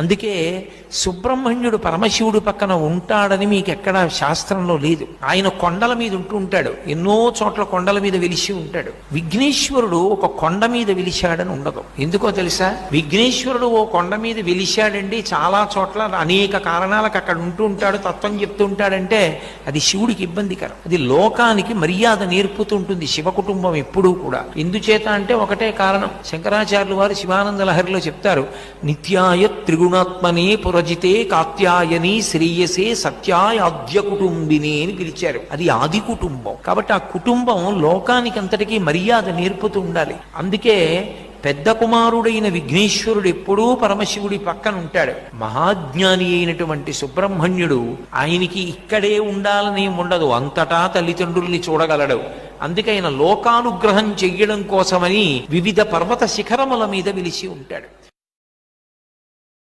అందుకే సుబ్రహ్మణ్యుడు పరమశివుడు పక్కన ఉంటాడని మీకు ఎక్కడ శాస్త్రంలో లేదు. ఆయన కొండల మీద ఉంటూ ఉంటాడు, ఎన్నో చోట్ల కొండల మీద వెలిసి ఉంటాడు. విఘ్నేశ్వరుడు ఒక కొండ మీద వెలిశాడని ఉండదు. ఎందుకో తెలుసా? విఘ్నేశ్వరుడు ఓ కొండ మీద వెలిశాడండి, చాలా చోట్ల అనేక కారణాలకు అక్కడ ఉంటూ ఉంటాడు, తత్వం చెప్తూ ఉంటాడంటే అది శివుడికి ఇబ్బందికరం. అది లోకానికి మర్యాద నేర్పుతుంటుంది శివ కుటుంబం ఎప్పుడూ కూడా. ఎందుచేత అంటే ఒకటే కారణం. శంకరాచార్యులు వారు శివానంద లహరిలో చెప్తారు, నిత్యాయ త్రిగుణాత్మనే పురజితే కాత్యాయని శ్రేయసే సత్యాయాద్య కుటుంబిని అని పిలిచారు. అది ఆది కుటుంబం. కాబట్టి ఆ కుటుంబం లోకానికి అంతటికీ మర్యాద నేర్పుతూ ఉండాలి. అందుకే పెద్ద కుమారుడైన విఘ్నేశ్వరుడు ఎప్పుడూ పరమశివుడి పక్కన ఉంటాడు. మహాజ్ఞాని అయినటువంటి సుబ్రహ్మణ్యుడు ఆయనకి ఇక్కడే ఉండాలని ఉండదు, అంతటా తల్లిదండ్రుల్ని చూడగలడు. అందుకే ఆయన లోకానుగ్రహం చెయ్యడం కోసమని వివిధ పర్వత శిఖరముల మీద వెలిసి ఉంటాడు.